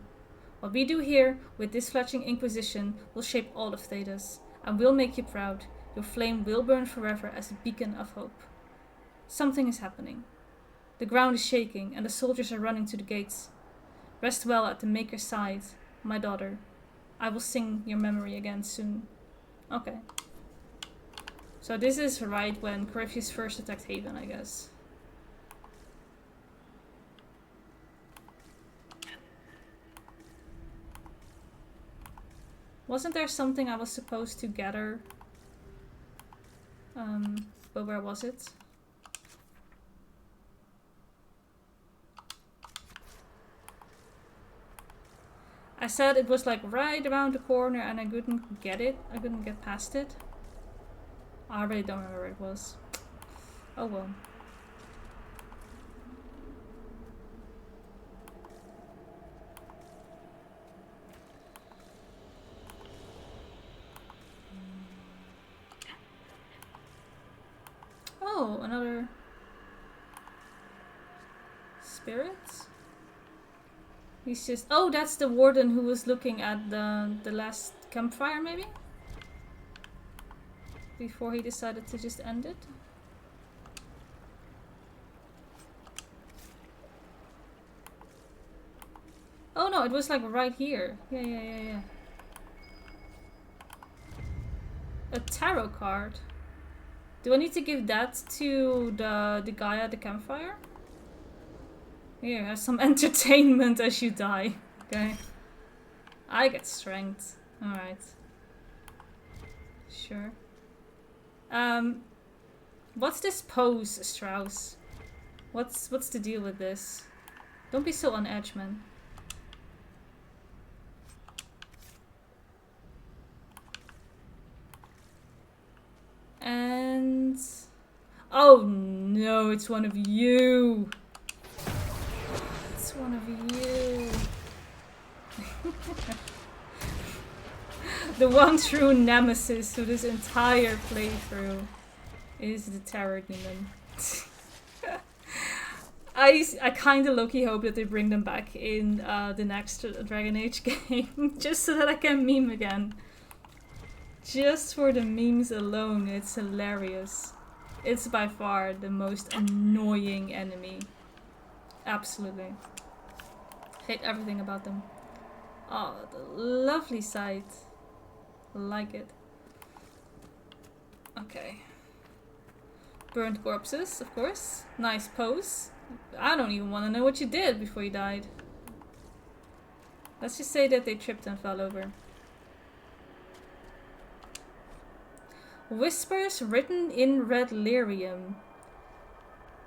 What we do here with this fledgling Inquisition will shape all of Thedas, and will make you proud. Your flame will burn forever as a beacon of hope. Something is happening. The ground is shaking and the soldiers are running to the gates. Rest well at the Maker's side, my daughter. I will sing your memory again soon. Okay. So this is right when Corypheus first attacked Haven, I guess. Wasn't there something I was supposed to gather? But where was it? I said it was like right around the corner and I couldn't get it. I couldn't get past it. I really don't remember where it was. Oh well. Oh, another spirit? He's just... Oh, that's the warden who was looking at the last campfire, maybe? Before he decided to just end it? Oh no, it was like right here. Yeah. A tarot card. Do I need to give that to the guy at the campfire? Here, have some entertainment as you die. Okay. I get strength. Alright. Sure. What's this pose, Strauss? What's the deal with this? Don't be so on edge, man. And... oh no, it's one of you! It's one of you! The one true nemesis to this entire playthrough is the Terror Demon. I kinda low-key hope that they bring them back in the next Dragon Age game, just so that I can meme again. Just for the memes alone, it's hilarious. It's by far the most annoying enemy. Absolutely. Hate everything about them. Oh, the lovely sight. Like it. Okay. Burnt corpses, of course. Nice pose. I don't even want to know what you did before you died. Let's just say that they tripped and fell over. Whispers written in red lyrium.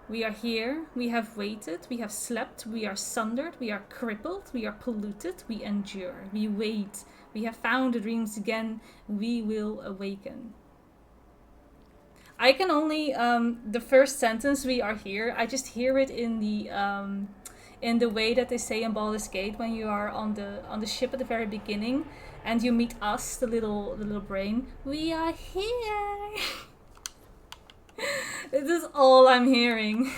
We are here, we have waited, we have slept, we are sundered, we are crippled, we are polluted, we endure, we wait, we have found the dreams again, we will awaken. I can only, the first sentence, we are here, I just hear it in the way that they say in Baldur's Gate when you are on the ship at the very beginning and you meet us, the little brain. We are here. This is all I'm hearing.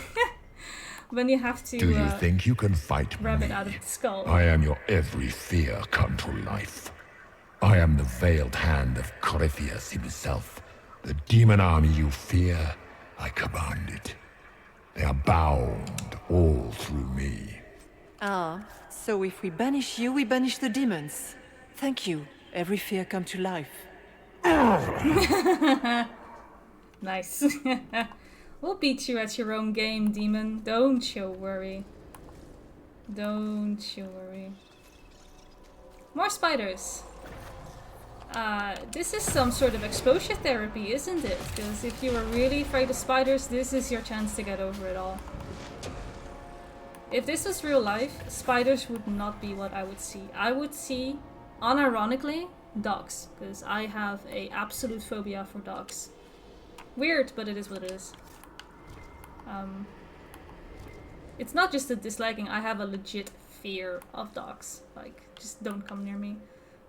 When you have to Do you think you can fight grab me? it out of the skull. I am your every fear come to life. I am the veiled hand of Corypheus himself. The demon army you fear, I command it. They are bound all through me. Ah, so if we banish you, we banish the demons. Thank you. Every fear come to life. Nice. We'll beat you at your own game, demon. Don't you worry. Don't you worry. More spiders. This is some sort of exposure therapy, isn't it? Because if you were really afraid of spiders, this is your chance to get over it all. If this was real life, spiders would not be what I would see. I would see, unironically, dogs. Because I have an absolute phobia for dogs. Weird, but it is what it is. It's not just a disliking, I have a legit fear of dogs. Like, just don't come near me,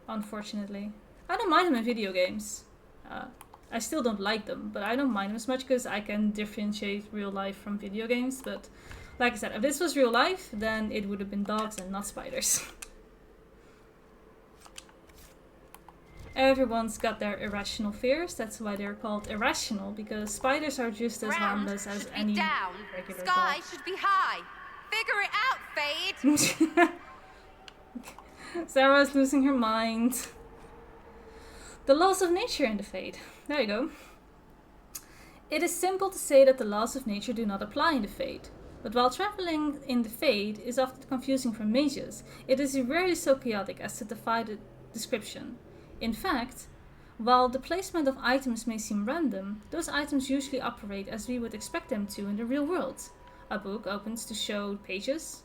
unfortunately. I don't mind them in video games. I still don't like them, but I don't mind them as much because I can differentiate real life from video games. But like I said, if this was real life, then it would have been dogs and not spiders. Everyone's got their irrational fears. That's why they're called irrational, because spiders are just as harmless as any down. regular Sky dog. should be high. Figure it out, Fade. Sarah's losing her mind. The laws of nature in the Fade. There you go. It is simple to say that the laws of nature do not apply in the Fade. But while traveling in the Fade is often confusing for mages, it is rarely so chaotic as to defy the description. In fact, while the placement of items may seem random, those items usually operate as we would expect them to in the real world. A book opens to show pages.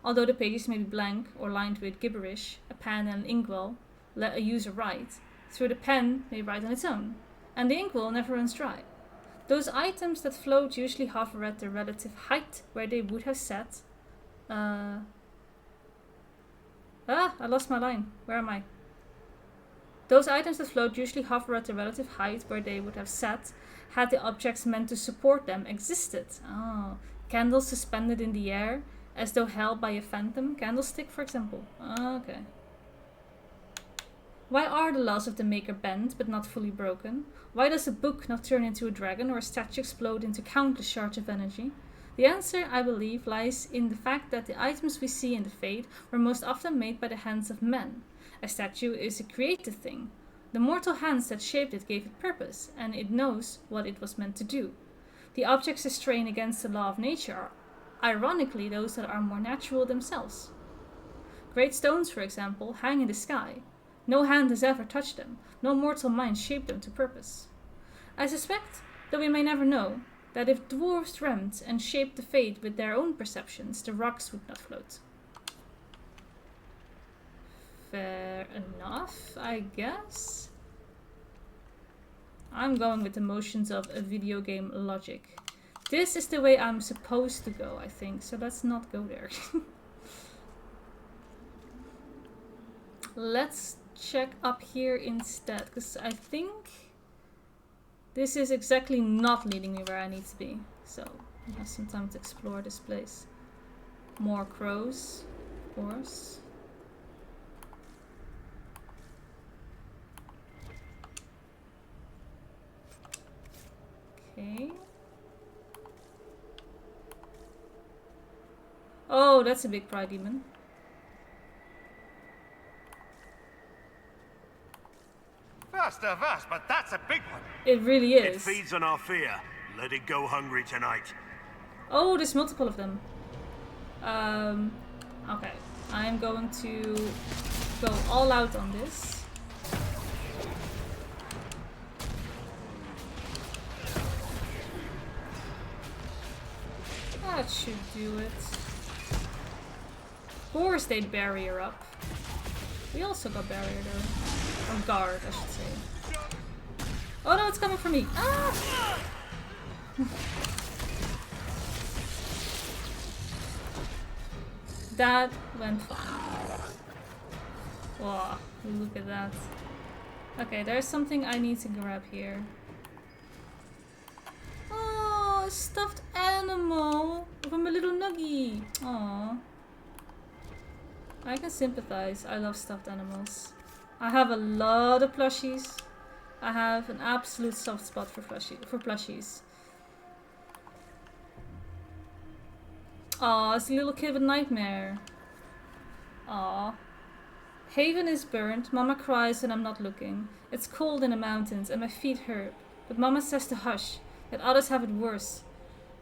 Although the pages may be blank or lined with gibberish, a pen and an inkwell let a user write. Through the pen may write on its own, and the inkwell never runs dry. Those items that float usually hover at the relative height where they would have sat. I lost my line. Where am I? Those items that float usually hover at the relative height where they would have sat had the objects meant to support them existed. Oh, candles suspended in the air as though held by a phantom candlestick, for example. Okay. Why are the laws of the Maker bent but not fully broken? Why does a book not turn into a dragon or a statue explode into countless shards of energy? The answer, I believe, lies in the fact that the items we see in the Fade were most often made by the hands of men. A statue is a created thing. The mortal hands that shaped it gave it purpose, and it knows what it was meant to do. The objects it strain against the law of nature are, ironically, those that are more natural themselves. Great stones, for example, hang in the sky. No hand has ever touched them. No mortal mind shaped them to purpose. I suspect, though we may never know, that if dwarves dreamt and shaped the fate with their own perceptions, the rocks would not float. Fair enough, I guess. I'm going with the motions of a video game logic. This is the way I'm supposed to go, I think, so let's not go there. Let's check up here instead, because I think this is exactly not leading me where I need to be. So I have some time to explore this place. More crows, of course. Okay. Oh, that's a big pride demon. Faster, fast, but that's a big one. It really is. It feeds on our fear. Let it go hungry tonight. Oh, there's multiple of them. Okay. I'm going to go all out on this. That should do it. Of course they barrier up. We also got barrier there. Or guard, I should say. Oh no, it's coming for me! Ah! That went fine. Wow, look at that. Okay, there's something I need to grab here. Oh, a stuffed animal from a little nuggie. Aww. I can sympathize. I love stuffed animals. I have a lot of plushies. I have an absolute soft spot for plushies. Aw, it's a little kid with nightmare. Aw. Haven is burnt. Mama cries when I'm not looking. It's cold in the mountains and my feet hurt. But Mama says to hush, that others have it worse.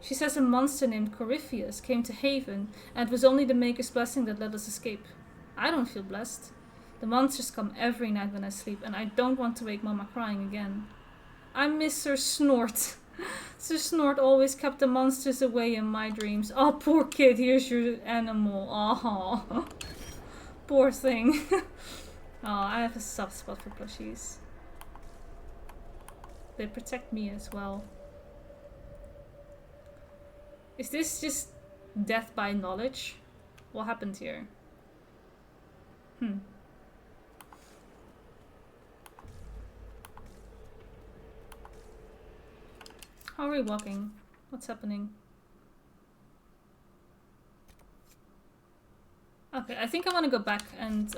She says a monster named Corypheus came to Haven and it was only the Maker's blessing that let us escape. I don't feel blessed. The monsters come every night when I sleep and I don't want to wake Mama crying again. I miss Sir Snort. Sir Snort always kept the monsters away in my dreams. Oh, poor kid, here's your animal. Oh, poor thing. Oh, I have a soft spot for plushies. They protect me as well. Is this just death by knowledge? What happened here? How are we walking? What's happening? Okay, I think I want to go back and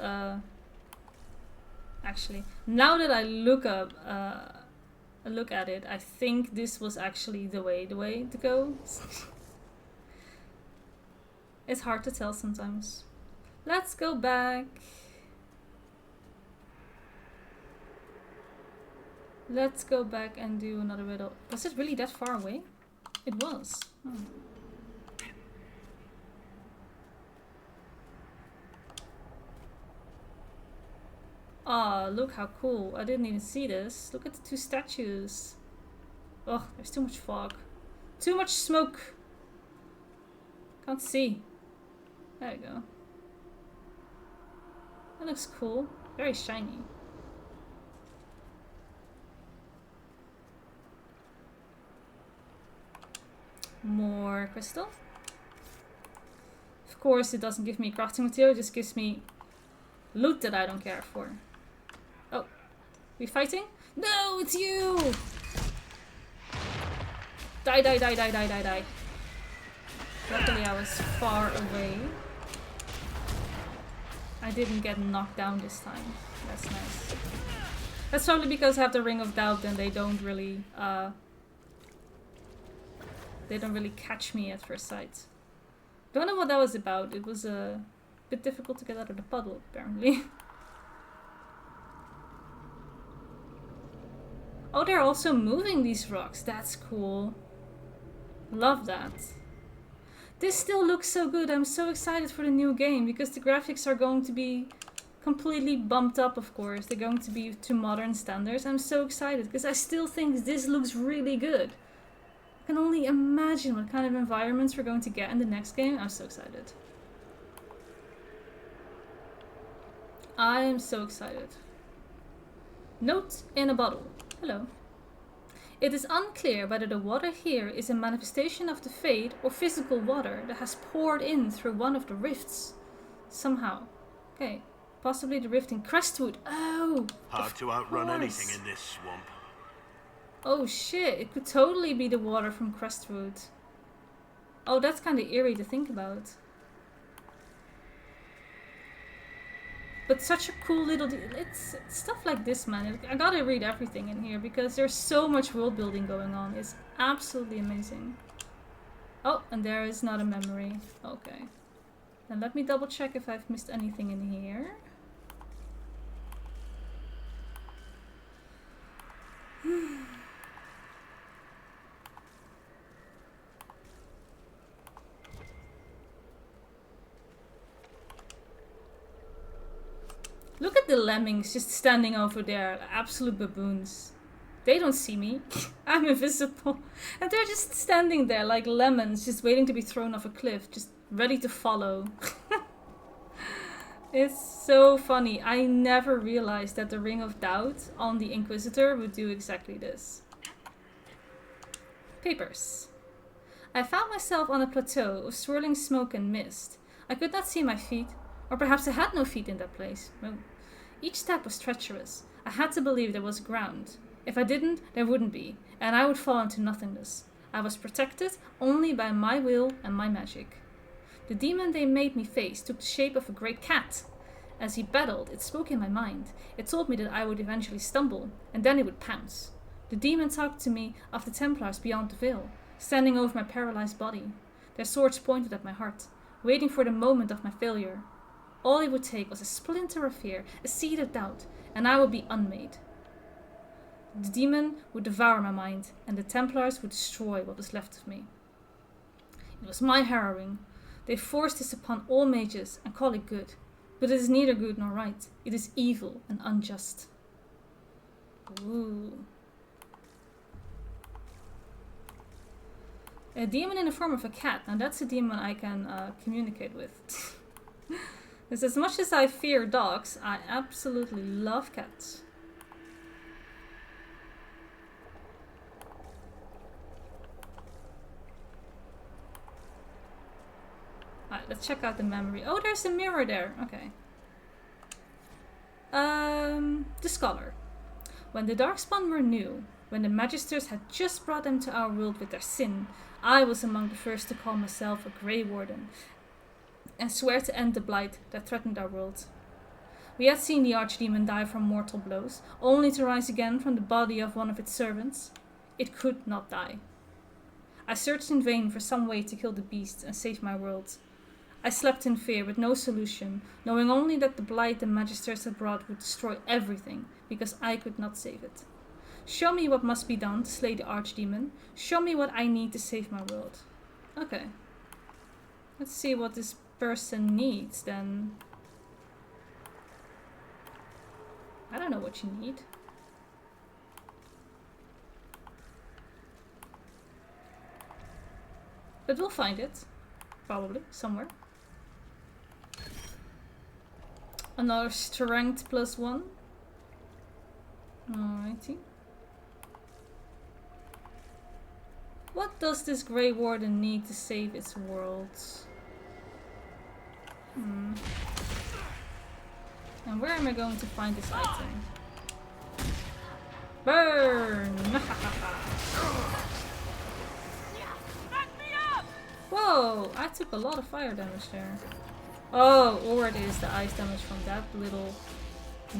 actually, now that I look at it, I think this was actually the way to go. It's hard to tell sometimes. Let's go back. Let's go back and do another riddle. Was it really that far away? It was. Oh. Ah, look how cool. I didn't even see this. Look at the two statues. Oh, there's too much fog. Too much smoke. Can't see. There you go. That looks cool. Very shiny. More crystal. Of course, it doesn't give me crafting material, it just gives me loot that I don't care for. Oh, we fighting? No, it's you! Die, die, die, die, die, die, die. Luckily, I was far away. I didn't get knocked down this time. That's nice. That's probably because I have the Ring of Doubt and they don't really catch me at first sight. Don't know what that was about. It was a bit difficult to get out of the puddle, apparently. Oh, they're also moving these rocks. That's cool. Love that. This still looks so good. I'm so excited for the new game because the graphics are going to be completely bumped up, of course. They're going to be to modern standards. I'm so excited because I still think this looks really good. I can only imagine what kind of environments we're going to get in the next game. I'm so excited. I am so excited. Note in a bottle. Hello. It is unclear whether the water here is a manifestation of the fade or physical water that has poured in through one of the rifts. Somehow. Okay. Possibly the rift in Crestwood. Oh! Hard to outrun anything in this swamp. Oh shit, it could totally be the water from Crestwood. Oh, that's kind of eerie to think about. But such a cool little... It's stuff like this, man. I gotta read everything in here because there's so much world building going on. It's absolutely amazing. Oh, and there is not a memory. Okay. Then let me double check if I've missed anything in here. Look at the lemmings just standing over there, absolute baboons. They don't see me. I'm invisible. And they're just standing there like lemons, just waiting to be thrown off a cliff, just ready to follow. It's so funny. I never realized that the Ring of Doubt on the Inquisitor would do exactly this. Papers. I found myself on a plateau of swirling smoke and mist. I could not see my feet. Or perhaps I had no feet in that place. No. Each step was treacherous. I had to believe there was ground. If I didn't, there wouldn't be, and I would fall into nothingness. I was protected only by my will and my magic. The demon they made me face took the shape of a great cat. As he battled, it spoke in my mind. It told me that I would eventually stumble, and then it would pounce. The demon talked to me of the Templars beyond the veil, standing over my paralyzed body. Their swords pointed at my heart, waiting for the moment of my failure. All it would take was a splinter of fear, a seed of doubt, and I would be unmade. The demon would devour my mind, and the Templars would destroy what was left of me. It was my harrowing. They forced this upon all mages and call it good. But it is neither good nor right. It is evil and unjust. Ooh. A demon in the form of a cat. Now that's a demon I can communicate with. Because as much as I fear dogs, I absolutely love cats. Alright, let's check out the memory. Oh, there's a mirror there. Okay. The Scholar. When the Darkspawn were new, when the Magisters had just brought them to our world with their sin, I was among the first to call myself a Grey Warden and swear to end the blight that threatened our world. We had seen the Archdemon die from mortal blows, only to rise again from the body of one of its servants. It could not die. I searched in vain for some way to kill the beast and save my world. I slept in fear with no solution, knowing only that the blight the Magisters had brought would destroy everything, because I could not save it. Show me what must be done to slay the Archdemon. Show me what I need to save my world. Okay. Let's see what this person needs then. I don't know what you need. But we'll find it. Probably. Somewhere. Another strength +1. Alrighty. What does this Grey Warden need to save its world? And where am I going to find this item? Burn! Whoa! I took a lot of fire damage there. Oh, or it is the ice damage from that little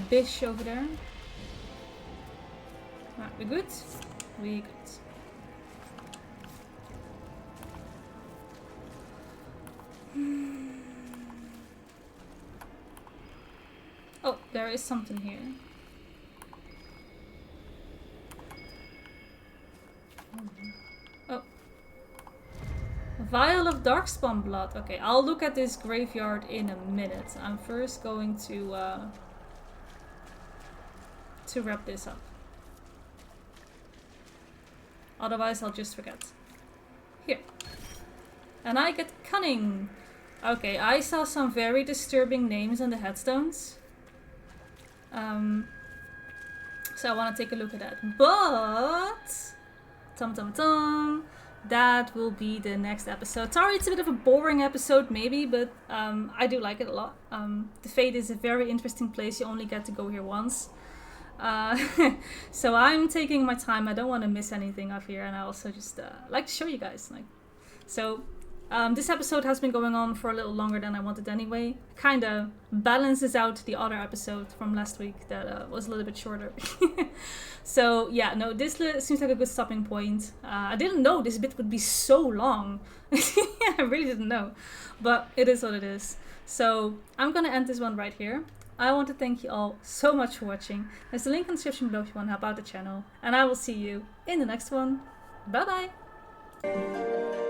bish over there. Right, we good? We good. Oh, there is something here. Vial of Darkspawn blood. Okay, I'll look at this graveyard in a minute. I'm first going to wrap this up. Otherwise, I'll just forget. Here. And I get cunning. Okay, I saw some very disturbing names on the headstones. So I want to take a look at that. But that will be the next episode. Sorry, it's a bit of a boring episode maybe, but I do like it a lot. The Fade is a very interesting place. You only get to go here once. So I'm taking my time. I don't want to miss anything up here, and I also just like to show you guys. So this episode has been going on for a little longer than I wanted anyway. Kind of balances out the other episode from last week that was a little bit shorter. So yeah, no, this seems like a good stopping point. I didn't know this bit would be so long. I really didn't know, but it is what it is. So I'm gonna end this one right here. I want to thank you all so much for watching. There's a link in the description below if you want to help out the channel. And I will see you in the next one. Bye bye!